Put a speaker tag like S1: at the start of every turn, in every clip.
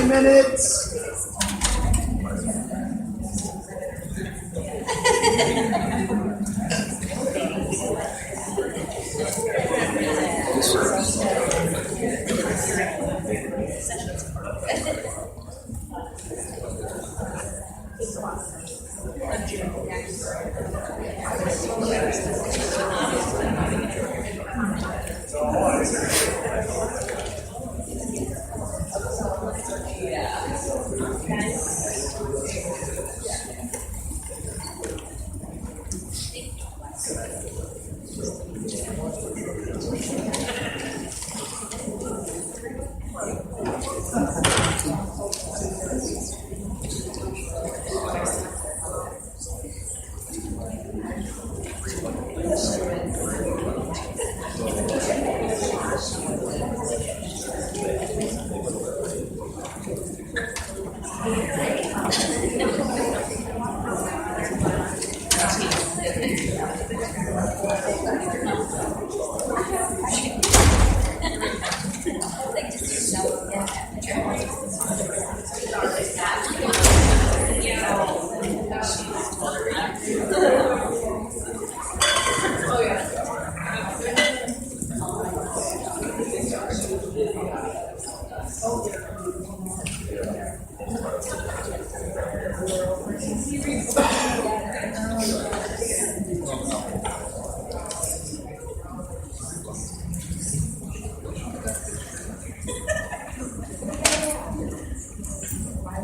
S1: 10 minutes.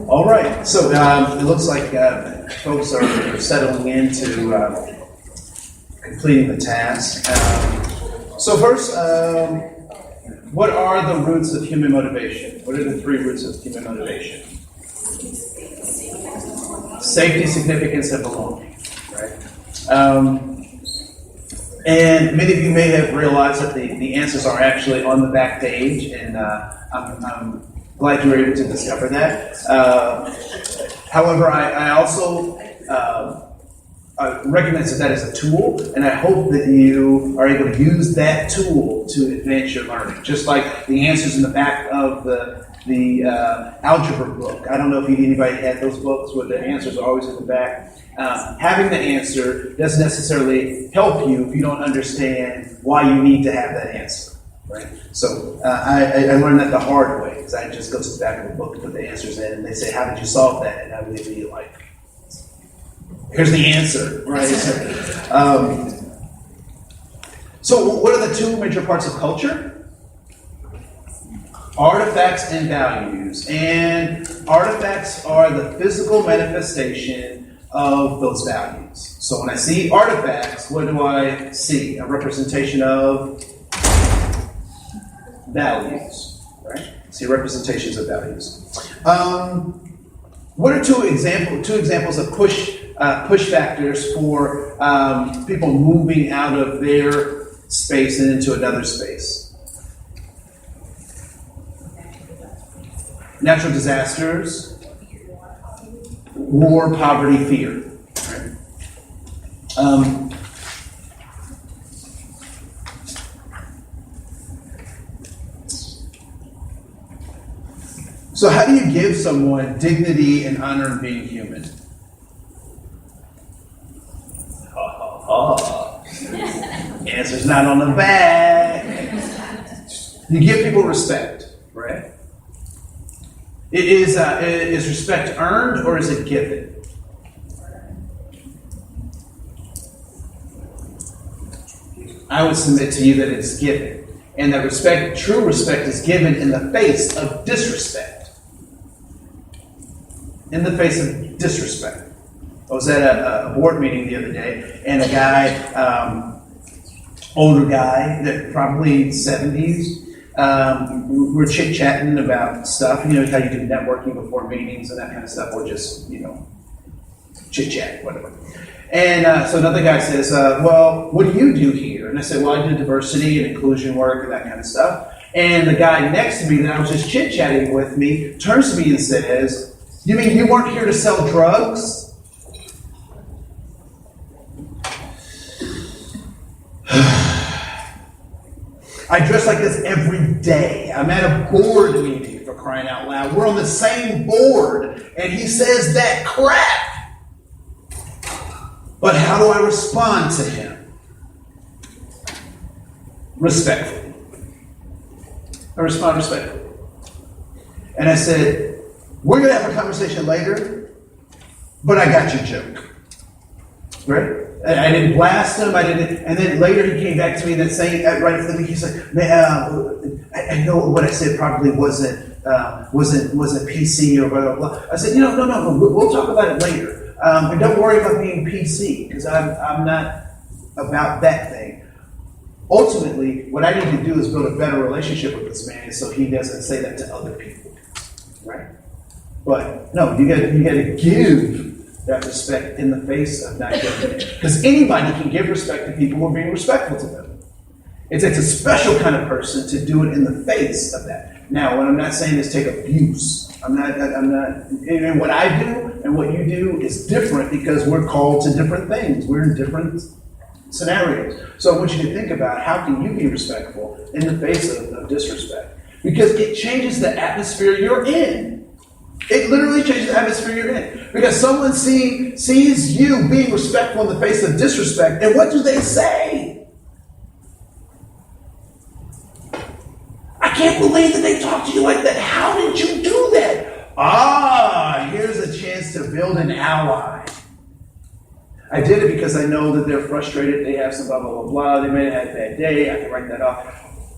S1: All right, so it looks like folks are settling into completing the task. So first, what are the roots of human motivation? What are the 3 roots of human motivation? Safety, significance, and belonging, right? And many of you may have realized that the answers are actually on the back page, and I'm glad you were able to discover that. However, I also recognize that as a tool, and I hope that you are able to use that tool to advance your learning. Just like the answers in the back of the algebra book. I don't know if anybody had those books where the answers are always in the back. Having the answer doesn't necessarily help you if you don't understand why you need to have that answer. Right? So I learned that the hard way, because I just go to the back of the book and put the answers in, and they say, "How did you solve that?" And I would be like, "Here's the answer." Right? So what are the 2 major parts of culture? Artifacts and values. And artifacts are the physical manifestation of those values. So when I see artifacts, what do I see? A representation of values, right? See representations of values. What are two examples of push factors for people moving out of their space and into another space? Natural disasters, war, poverty, fear. Right? So how do you give someone dignity and honor in being human? Answer's not on the back. You give people respect, right? Is respect earned or is it given? I would submit to you that it's given. And that respect, true respect, is given in the face of disrespect. In the face of disrespect. I was at a board meeting the other day, and a guy, older guy, that probably 70s, we're chit-chatting about stuff, how you do networking before meetings and that kind of stuff, or just, chit-chat, whatever. And so another guy says, well, what do you do here? And I said, well, I do diversity and inclusion work and that kind of stuff. And the guy next to me that I was just chit-chatting with me turns to me and says, you mean you weren't here to sell drugs? I dress like this every day. I'm at a board meeting, for crying out loud. We're on the same board, and he says that crap. But how do I respond to him? Respectfully. I respond respectfully. And I said, we're going to have a conversation later, but I got your joke. Right? I didn't blast him. I didn't. And then later he came back to me that same right after the week. He's like, "Man, I know what I said probably wasn't PC or blah blah blah." I said, no. We'll talk about it later. And don't worry about being PC because I'm not about that thing. Ultimately, what I need to do is build a better relationship with this man so he doesn't say that to other people, right? But no, you got to give that respect in the face of not giving it. Because anybody can give respect to people who are being respectful to them. It takes a special kind of person to do it in the face of that. Now, what I'm not saying is take abuse. I'm not, and what I do and what you do is different because we're called to different things. We're in different scenarios. So I want you to think about how can you be respectful in the face of disrespect? Because it changes the atmosphere you're in. It literally changes the atmosphere you're in. Because someone sees you being respectful in the face of disrespect, and what do they say? I can't believe that they talk to you like that. How did you do that? Here's a chance to build an ally. I did it because I know that they're frustrated. They have some blah, blah, blah, blah. They may have had a bad day. I can write that off.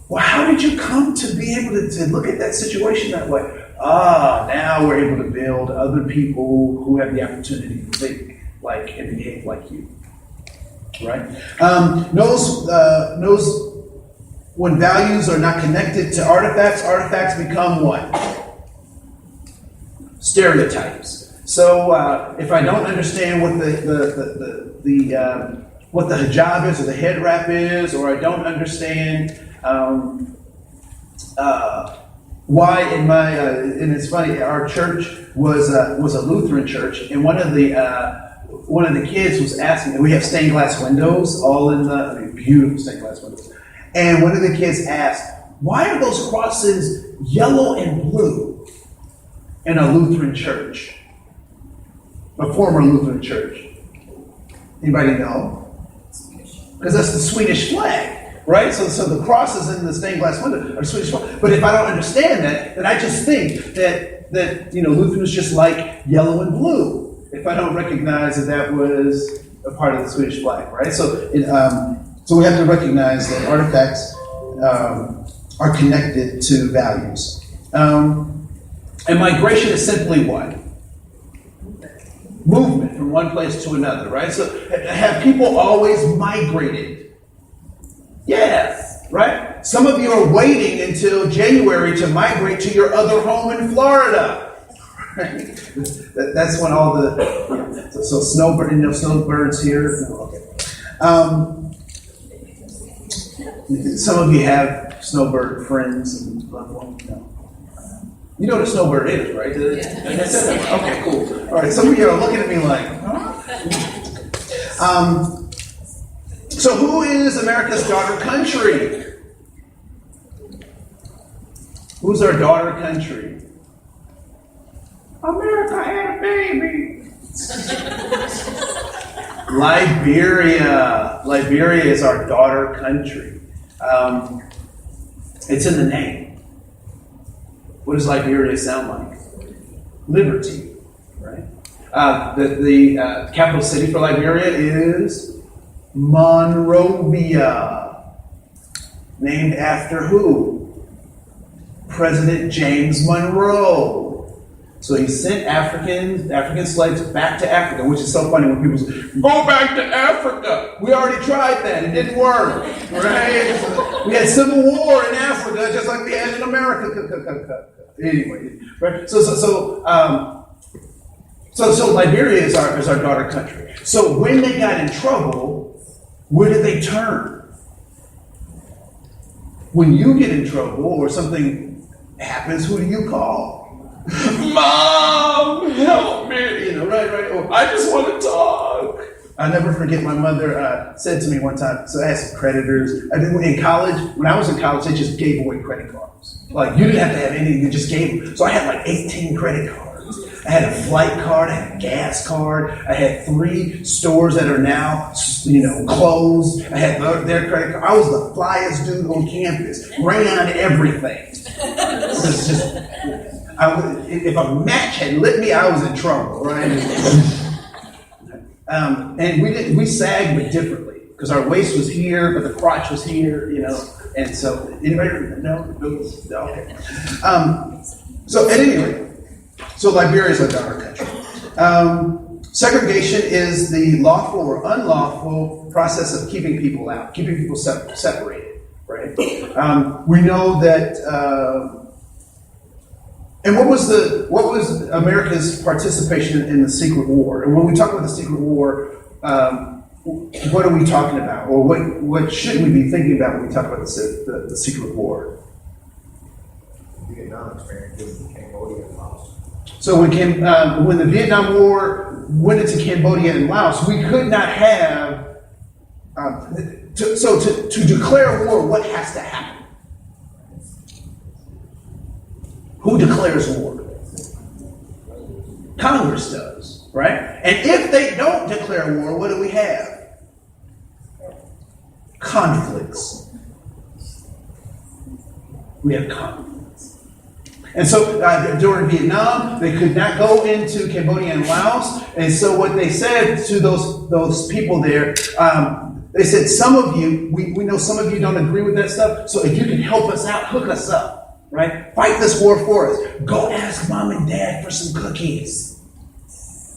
S1: Well, how did you come to be able to look at that situation that way? Now we're able to build other people who have the opportunity to think like and behave like you. Right? Knows when values are not connected to artifacts become what? Stereotypes. So if I don't understand what what the hijab is or the head wrap is, or I don't understand why in my and it's funny, our church was a Lutheran church, and one of the kids was asking. We have stained glass windows, all in beautiful stained glass windows, and one of the kids asked, "Why are those crosses yellow and blue in a Lutheran church, a former Lutheran church?" Anybody know? Because that's the Swedish flag. Right? So the crosses in the stained glass window are Swedish flag. But if I don't understand that, then I just think that Lutheran is just like yellow and blue. If I don't recognize that was a part of the Swedish flag, right? So we have to recognize that artifacts are connected to values. And migration is simply what? Movement from one place to another, right? So have people always migrated? Yes, right? Some of you are waiting until January to migrate to your other home in Florida. Right? That's when all the so snowbirds here. No, okay. Some of you have snowbird friends and loved ones. No. You know what a snowbird is, right? Yeah. Okay, cool. All right, some of you are looking at me like, huh? So who is America's daughter country? Who's our daughter country? America had a baby. Liberia. Liberia is our daughter country. It's in the name. What does Liberia sound like? Liberty, right? The capital city for Liberia is Monrovia. Named after who? President James Monroe. So he sent African slaves back to Africa, which is so funny when people say, "Go back to Africa." We already tried that. It didn't work. Right? We had civil war in Africa just like we had in America. Anyway, right? So Liberia is our daughter country. So when they got in trouble, where did they turn? When you get in trouble or something happens, who do you call? Mom, help me! Right. Oh, I just want to talk. I'll never forget my mother said to me one time, so I had some creditors. I mean, in college, when I was in college, they just gave away credit cards. Like, you didn't have to have anything, you just gave them. So I had like 18 credit cards. I had a flight card, I had a gas card, I had 3 stores that are now, closed. I had their credit card. I was the flyest dude on campus, ran on everything. It was just, if a match had lit me, I was in trouble, right? And we sagged but differently because our waist was here, but the crotch was here, And so, anybody know? Okay. So at any rate, so Liberia is a daughter country. Segregation is the lawful or unlawful process of keeping people out, keeping people separated, right? We know that. And what was America's participation in the secret war? And when we talk about the secret war, what are we talking about, or what should we be thinking about when we talk about the secret war?
S2: Vietnam experience with Cambodia and Laos.
S1: So when the Vietnam War went into Cambodia and Laos, we could not have. To declare war, what has to happen? Who declares war? Congress does, right? And if they don't declare war, what do we have? Conflicts. We have conflicts. And so during Vietnam, they could not go into Cambodia and Laos. And so what they said to those people there, they said, some of you, we know some of you don't agree with that stuff, so if you can help us out, hook us up. Right? Fight this war for us. Go ask mom and dad for some cookies.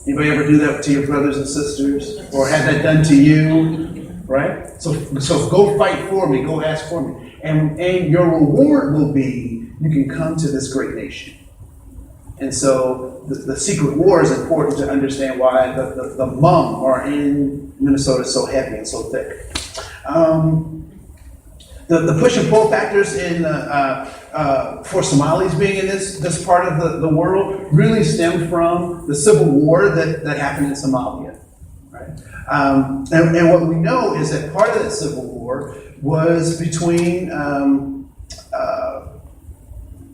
S1: Anybody ever do that to your brothers and sisters? Or have that done to you? Right? So go fight for me. Go ask for me. And your reward will be, you can come to this great nation. And so the secret war is important to understand why the Hmong are in Minnesota so heavy and so thick. The push and pull factors in for Somalis being in this part of the world really stemmed from the civil war that happened in Somalia. Right? And what we know is that part of that civil war was between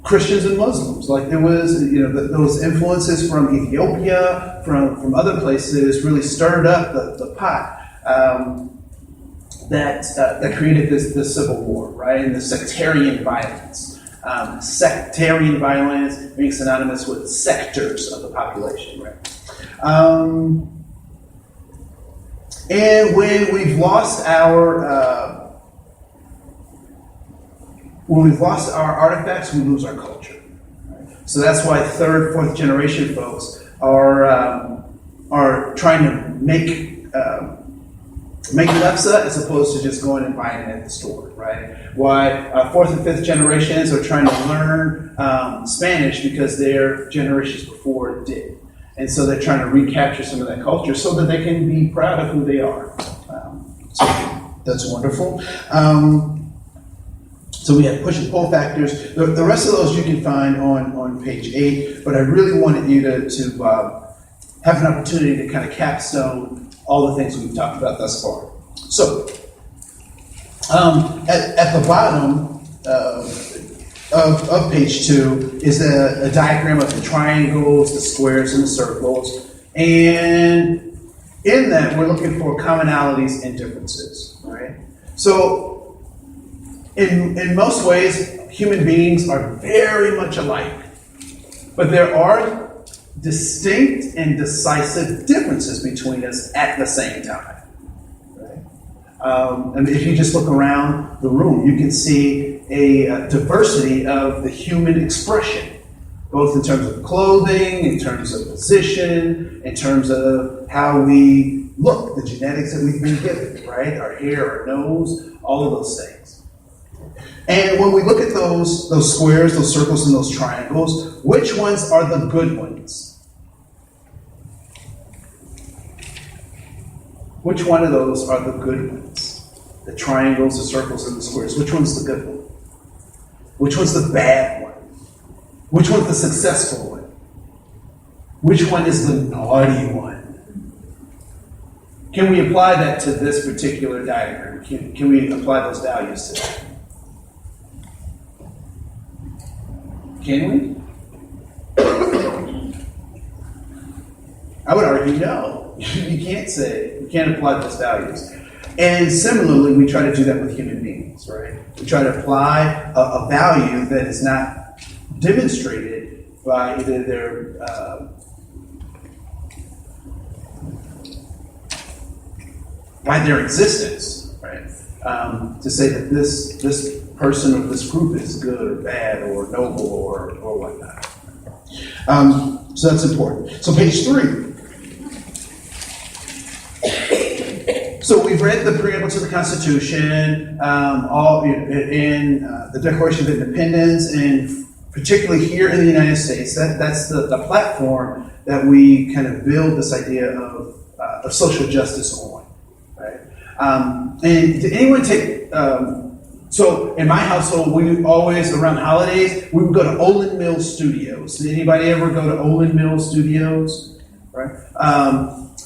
S1: Christians and Muslims. Like there was, those influences from Ethiopia, from other places, really stirred up the pot. That created this civil war, right? And the sectarian violence. Sectarian violence being synonymous with sectors of the population, right? And when we've lost our artifacts, we lose our culture. Right? So that's why 3rd, 4th generation folks are trying to make lefse as opposed to just going and buying it at the store, right? Why 4th and 5th generations are trying to learn Spanish because their generations before did. And so they're trying to recapture some of that culture so that they can be proud of who they are. So that's wonderful. So we have push and pull factors. The rest of those you can find on page 8, but I really wanted you to have an opportunity to kind of capstone all the things we've talked about thus far. So, at the bottom of page 2 is a diagram of the triangles, the squares, and the circles. And in that, we're looking for commonalities and differences, right? So, in most ways, human beings are very much alike. But there are distinct and decisive differences between us at the same time. Right? And if you just look around the room, you can see a diversity of the human expression, both in terms of clothing, in terms of position, in terms of how we look, the genetics that we've been given, right? Our hair, our nose, all of those things. And when we look at those squares, those circles, and those triangles, which ones are the good ones? Which one of those are the good ones? The triangles, the circles, and the squares. Which one's the good one? Which one's the bad one? Which one's the successful one? Which one is the naughty one? Can we apply that to this particular diagram? Can we apply those values to that? Can we? I would argue no. You can't apply those values. And similarly, we try to do that with human beings, right? We try to apply a value that is not demonstrated by either their existence, right? To say that this person or this group is good or bad or noble or whatnot. So that's important. So page 3. So we've read the preamble to the Constitution, all in the Declaration of Independence, and particularly here in the United States. That's the platform that we kind of build this idea of social justice on, right? And did anyone take? So in my household, we always around holidays we would go to Olin Mills Studios. Did anybody ever go to Olin Mills Studios? Right.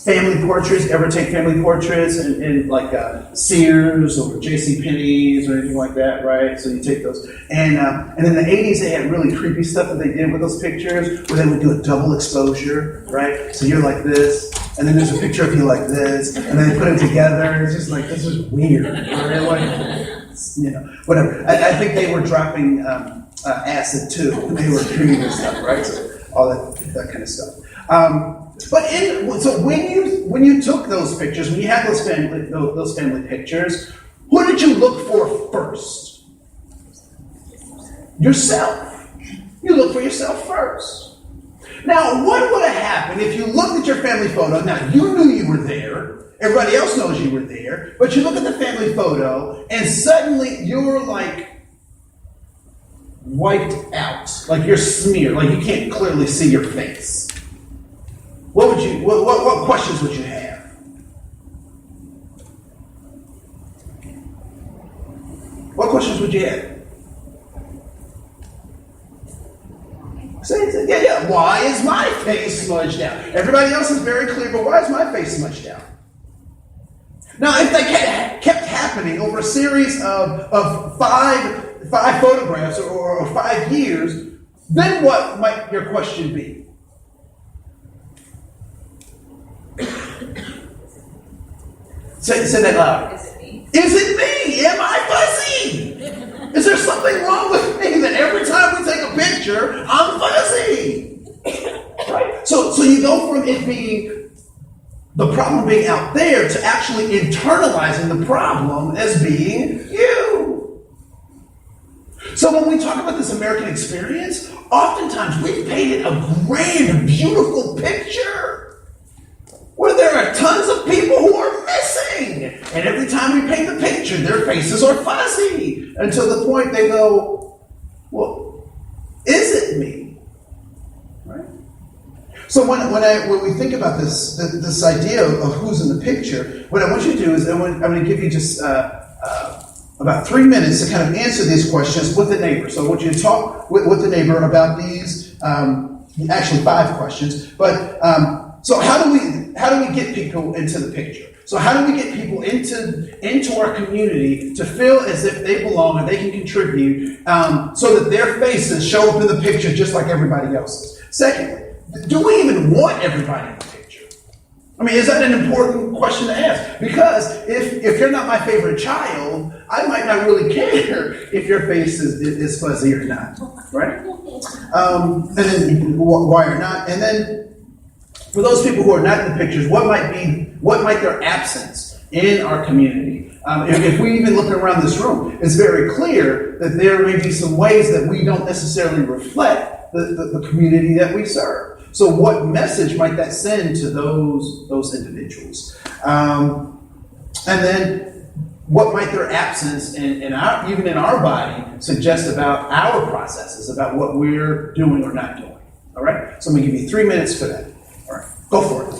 S1: Family portraits, ever take family portraits in like Sears or JCPenney's or anything like that, right? So you take those. And in the 80s, they had really creepy stuff that they did with those pictures where they would do a double exposure, right? So you're like this, and then there's a picture of you like this, and then they put it together, and it's just like, this is weird, right? Like, whatever. I think they were dropping acid too. They were treating this stuff, right? So all that kind of stuff. So when you took those pictures, when you had those family pictures, who did you look for first? Yourself. You look for yourself first. Now, what would have happened if you looked at your family photo? Now, you knew you were there. Everybody else knows you were there. But you look at the family photo, and suddenly you're like wiped out. Like you're smeared. Like you can't clearly see your face. What questions would you have? What questions would you have? Say, yeah. Why is my face smudged out? Everybody else is very clear, but why is my face smudged out? Now, if that kept happening over a series of five photographs or 5 years, then what might your question be? Say that loud.
S3: Is it me?
S1: Is it me? Am I fuzzy? Is there something wrong with me that every time we take a picture, I'm fuzzy? Right? So you go from it being the problem being out there to actually internalizing the problem as being you. So when we talk about this American experience, oftentimes we've painted a grand, beautiful picture where there are tons of people who are missing. And every time we paint the picture, their faces are fuzzy until the point they go, well, is it me? Right? So when we think about this idea of who's in the picture, what I want you to do is I'm going to give you just about 3 minutes to kind of answer these questions with the neighbor. So I want you to talk with the neighbor about these, actually 5 questions. But so how do we get people into the picture? So how do we get people into our community to feel as if they belong and they can contribute so that their faces show up in the picture just like everybody else's? Secondly, do we even want everybody in the picture? I mean, is that an important question to ask? Because if you're not my favorite child, I might not really care if your face is fuzzy or not, right? And then why or not? And then for those people who are not in the pictures, what might their absence in our community? If we even look around this room, it's very clear that there may be some ways that we don't necessarily reflect the community that we serve. So what message might that send to those individuals? And then what might their absence even in our body suggest about our processes, about what we're doing or not doing? All right? So I'm going to give you 3 minutes for that. All right, go for it.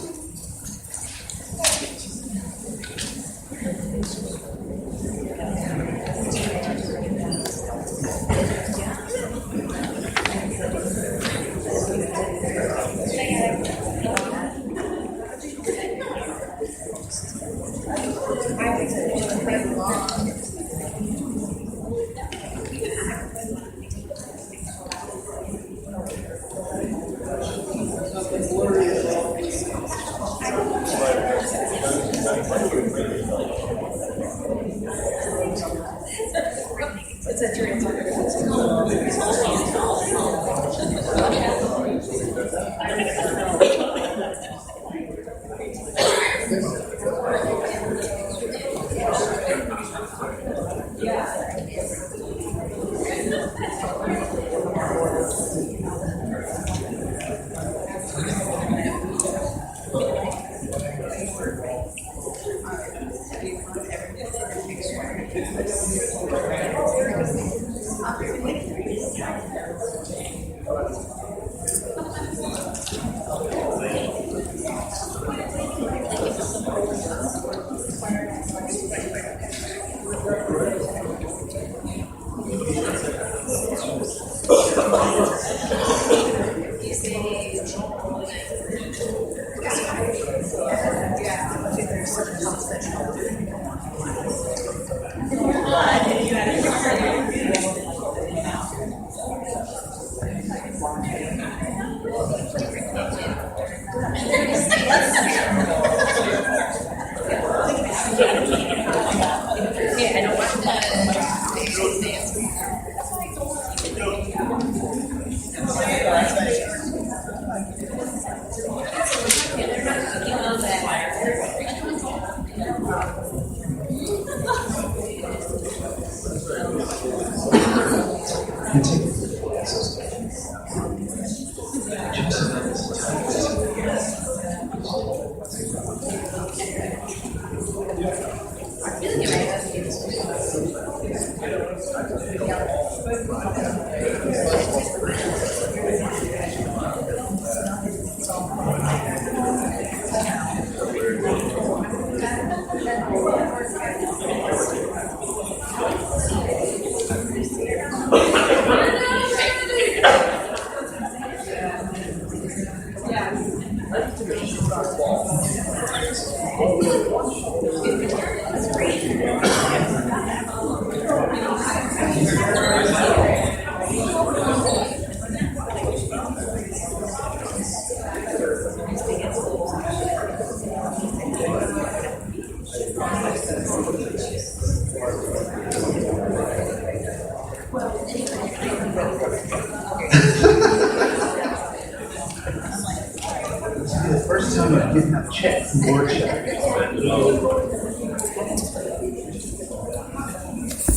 S1: The first time I'm getting a check from workshop.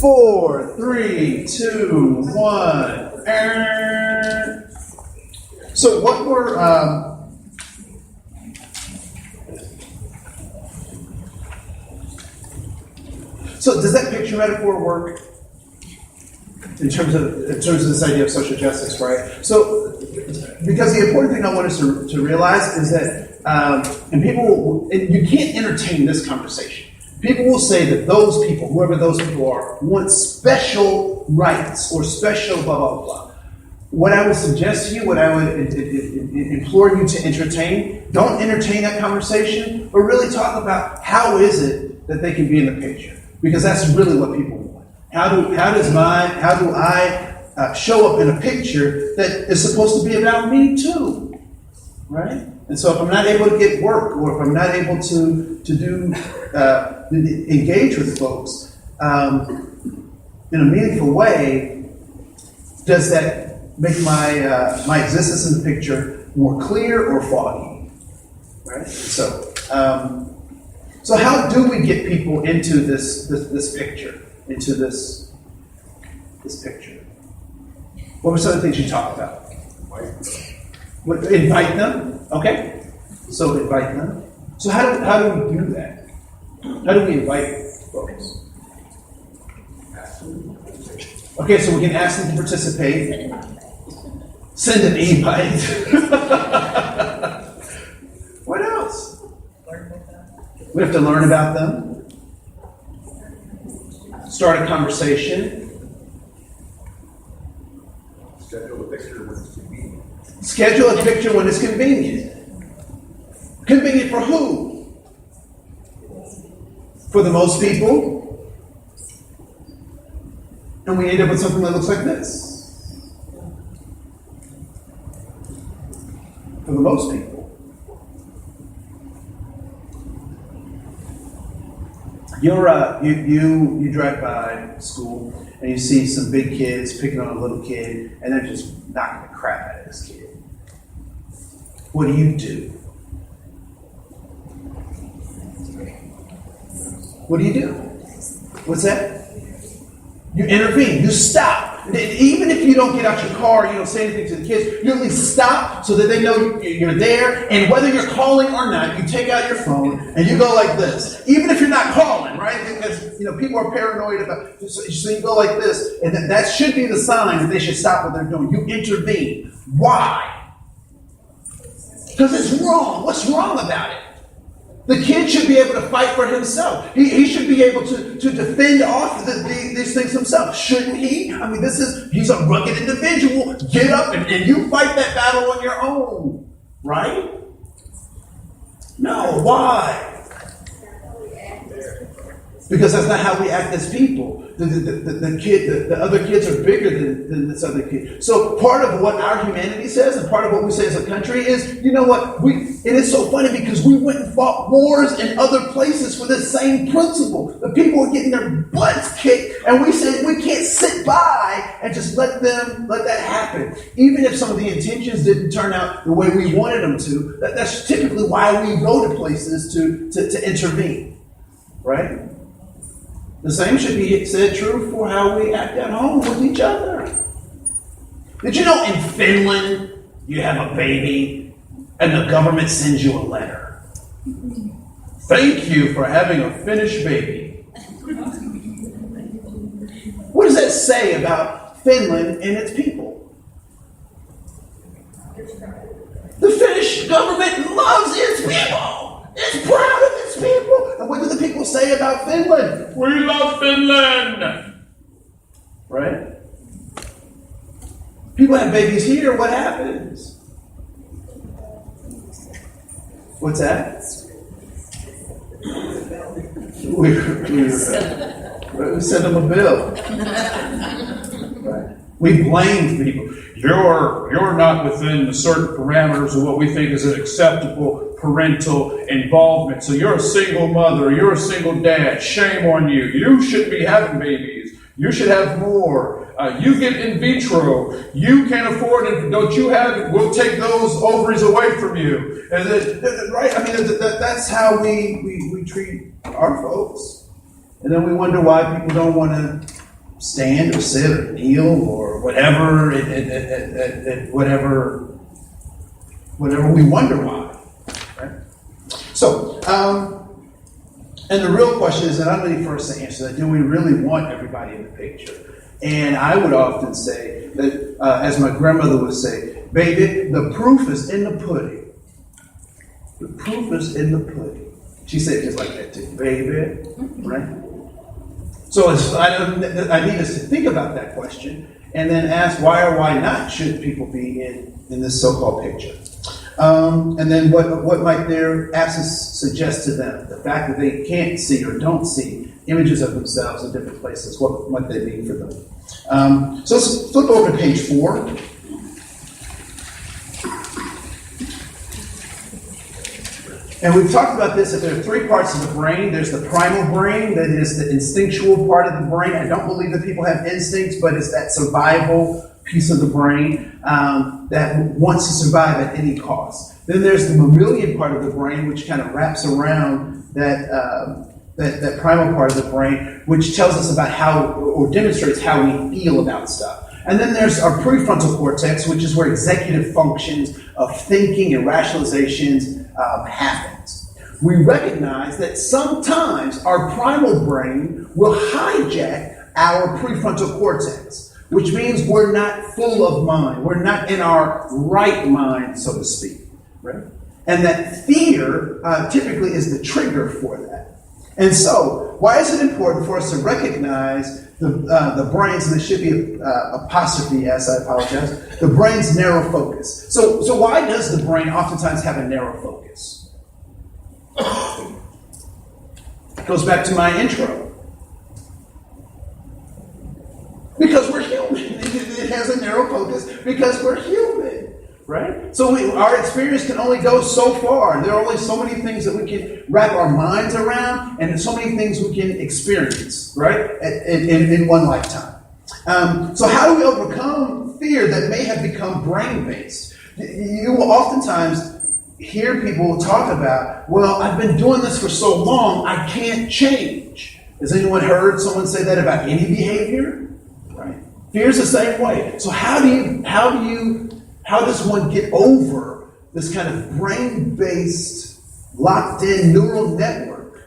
S1: 4, 3, 2, 1. So what were so does that picture metaphor work in terms of this idea of social justice, right? So because the important thing I want us to realize is that and you can't entertain this conversation. People will say that those people, whoever those people are, want special rights or special blah, blah, blah. What I would suggest to you, what I would implore you to entertain, don't entertain that conversation, but really talk about how is it that they can be in the picture. Because that's really what people want. How do I show up in a picture that is supposed to be about me too? Right? And so if I'm not able to get work, or if I'm not able to do engage with folks in a meaningful way, does that make my existence in the picture more clear or foggy? Right? So how do we get people into this picture, into this picture? What were some of the things you talked about? Invite them. Okay. So invite them. So how do we do that? How do we invite folks? Okay, so we can ask them to participate. Send an invite. What else? We have to learn about them. Start a conversation.
S2: Schedule a picture when it's convenient.
S1: Schedule a picture when it's convenient. Convenient for who? For the most people. And we end up with something that looks like this. For the most people. You drive by school and you see some big kids picking on a little kid and they're just knocking the crap out of this kid. What do you do? What do you do? What's that? You intervene. You stop. Even if you don't get out your car, you don't say anything to the kids, you at least stop so that they know you're there. And whether you're calling or not, you take out your phone and you go like this. Even if you're not calling, right? Because people are paranoid about. So you go like this, and that should be the sign that they should stop what they're doing. You intervene. Why? Because it's wrong. What's wrong about it? The kid should be able to fight for himself. He should be able to defend off these things himself. Shouldn't he? I mean, he's a rugged individual. Get up and you fight that battle on your own. Right? No, why? Because that's not how we act as people. The other kids are bigger than this other kid. So part of what our humanity says and part of what we say as a country is, you know what, it is so funny because we went and fought wars in other places for the same principle. The people were getting their butts kicked and we said we can't sit by and just let that happen. Even if some of the intentions didn't turn out the way we wanted them to, that's typically why we go to places to intervene. Right? The same should be said true for how we act at home with each other. Did you know in Finland you have a baby and the government sends you a letter? Thank you for having a Finnish baby. What does that say about Finland and its people? The Finnish government loves its people. It's proud of its people. And what do the people say about Finland? We love Finland. Right? People have babies here. What happens? What's that? We send them a bill. Right? We blame people. You're not within the certain parameters of what we think is an acceptable parental involvement. So you're a single mother, you're a single dad. Shame on you. You shouldn't be having babies. You should have more. You get in vitro. You can't afford it. Don't you have it? We'll take those ovaries away from you. And right? I mean, that's how we treat our folks. And then we wonder why people don't want to stand or sit or kneel or whatever, whatever we wonder why. Right? So, and the real question is, and I'm ready first to answer that, do we really want everybody in the picture? And I would often say that, as my grandmother would say, baby, the proof is in the pudding. The proof is in the pudding. She said it just like that too, baby, right? So I need us to think about that question and then ask why or why not should people be in this so-called picture. And then what might their absence suggest to them? The fact that they can't see or don't see images of themselves in different places, what might they mean for them? So let's flip over to page 4. And we've talked about this, that there are 3 parts of the brain. There's the primal brain, that is the instinctual part of the brain. I don't believe that people have instincts, but it's that survival piece of the brain that wants to survive at any cost. Then there's the mammalian part of the brain, which kind of wraps around that primal part of the brain, which tells us about how, or demonstrates how we feel about stuff. And then there's our prefrontal cortex, which is where executive functions of thinking and rationalizations happens. We recognize that sometimes our primal brain will hijack our prefrontal cortex, which means we're not full of mind. We're not in our right mind, so to speak. Right? And that fear typically is the trigger for that. And so, why is it important for us to recognize the brain's, and there should be apostrophe S, I apologize, the brain's narrow focus. So why does the brain oftentimes have a narrow focus? It goes back to my intro. Because we're human. It has a narrow focus because we're human. Right? So our experience can only go so far. There are only so many things that we can wrap our minds around, and so many things we can experience, right, in one lifetime. So how do we overcome fear that may have become brain-based? You will oftentimes hear people talk about, well, I've been doing this for so long, I can't change. Has anyone heard someone say that about any behavior? Right? Fear's the same way. So how does one get over this kind of brain-based, locked-in neural network?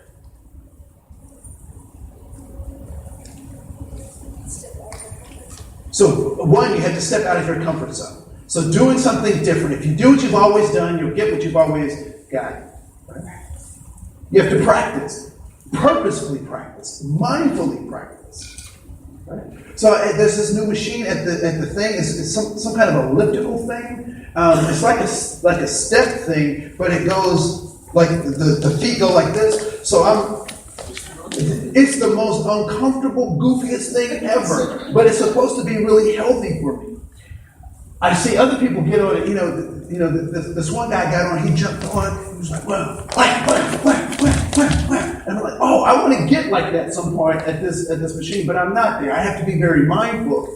S1: So, one, you have to step out of your comfort zone. So doing something different. If you do what you've always done, you'll get what you've always got. Right? You have to practice. Purposefully practice. Mindfully practice. Right? So there's this new machine at the thing. It's some kind of elliptical thing. It's like a step thing, but it goes like the feet go like this. So It's the most uncomfortable, goofiest thing ever, but it's supposed to be really healthy for me. I see other people get on it. This one guy got on. He jumped on. He was like, "Well, whack, whack, whack, whack, whack, whack," and I'm like, "Oh, I want to get like that some point at this machine, but I'm not there. I have to be very mindful."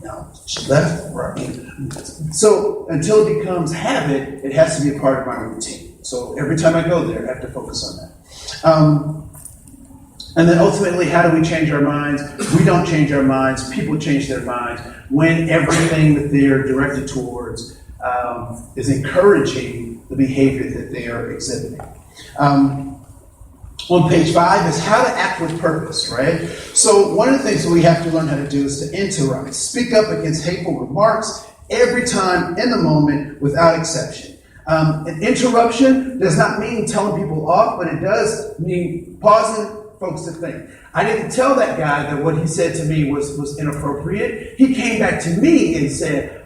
S1: Now, left, right. So until it becomes habit, it has to be a part of my routine. So every time I go there, I have to focus on that. And then ultimately, how do we change our minds? We don't change our minds. People change their minds when everything that they're directed towards is encouraging the behavior that they are exhibiting. On page 5 is how to act with purpose, right? So one of the things that we have to learn how to do is to interrupt. Speak up against hateful remarks every time in the moment without exception. An interruption does not mean telling people off, but it does mean pausing folks to think. I didn't tell that guy that what he said to me was inappropriate. He came back to me and said,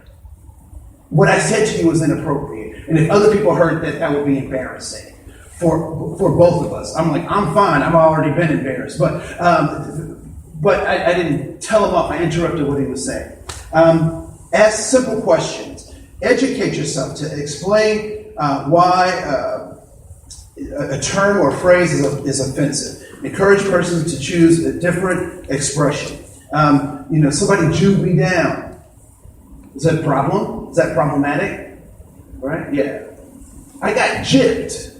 S1: what I said to you was inappropriate. And if other people heard that, that would be embarrassing for both of us. I'm like, I'm fine. I've already been embarrassed. But I didn't tell him off. I interrupted what he was saying. Ask simple questions. Educate yourself to explain why a term or phrase is offensive. Encourage persons to choose a different expression. Somebody chewed me down. Is that a problem? Is that problematic? Right? Yeah. I got gypped.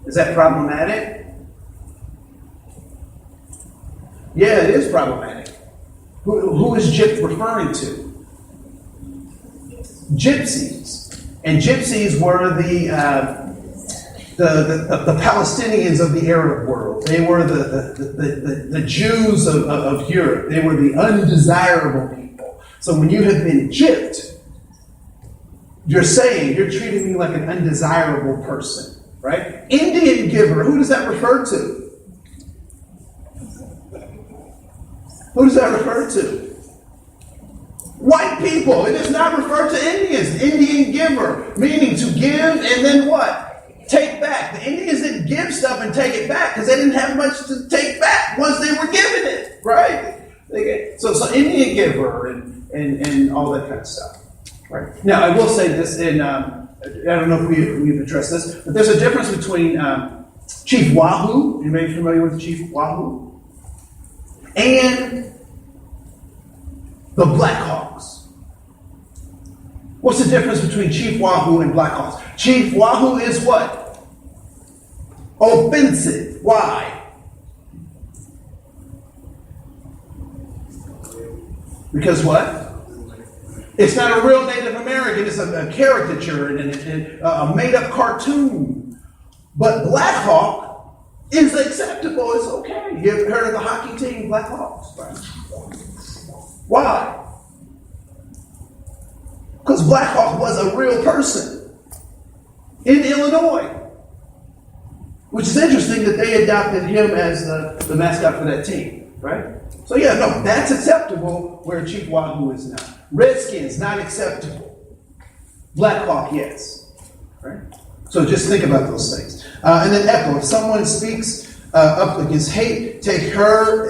S1: Is that problematic? Yeah, it is problematic. Who is gypped referring to? Gypsies. And gypsies were the Palestinians of the Arab world. They were the Jews of Europe. They were the undesirable people. So when you have been gypped, you're saying you're treating me like an undesirable person, right? Indian giver, who does that refer to? Who does that refer to? White people. It does not refer to Indians. Indian giver, meaning to give and then what? Take back. The Indians didn't give stuff and take it back because they didn't have much to take back once they were given it, right? So Indian giver and all that kind of stuff. Right. Now, I will say this, and I don't know if we've addressed this, but there's a difference between Chief Wahoo. Anybody familiar with Chief Wahoo? And the Blackhawks. What's the difference between Chief Wahoo and Blackhawks? Chief Wahoo is what? Offensive. Why? Because what? It's not a real Native American. It's a caricature and a made-up cartoon. But Black Hawk is acceptable. It's okay. You ever heard of the hockey team, Black Hawks? Right? Why? Because Black Hawk was a real person in Illinois. Which is interesting that they adopted him as the mascot for that team, right? So yeah, no, that's acceptable where Chief Wahoo is not. Redskins, not acceptable. Black Hawk, yes. Right? So just think about those things. And then echo. If someone speaks up against hate, take her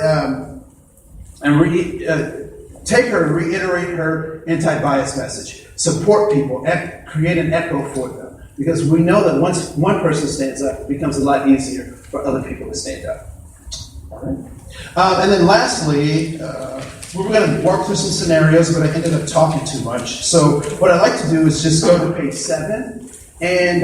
S1: and reiterate her anti-bias message. Support people. Create an echo for them. Because we know that once one person stands up, it becomes a lot easier for other people to stand up. All right? And then lastly, we were going to work through some scenarios, but I ended up talking too much. So what I'd like to do is just go to page 7. And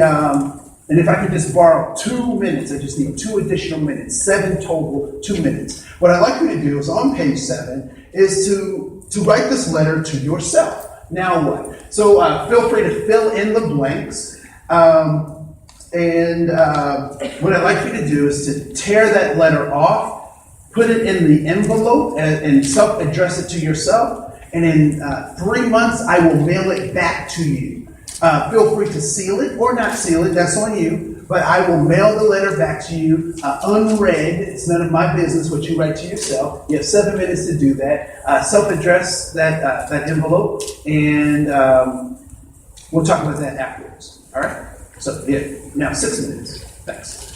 S1: if I could just borrow 2 minutes, I just need 2 additional minutes, 7 total, 2 minutes. What I'd like you to do is on page 7 is to write this letter to yourself. Now what? So feel free to fill in the blanks. And what I'd like you to do is to tear that letter off, put it in the envelope, and self-address it to yourself. And in 3 months, I will mail it back to you. Feel free to seal it or not seal it. That's on you. But I will mail the letter back to you unread. It's none of my business what you write to yourself. You have 7 minutes to do that. Self-address that envelope, and we'll talk about that afterwards. All right? So, yeah, now 6 minutes. Thanks.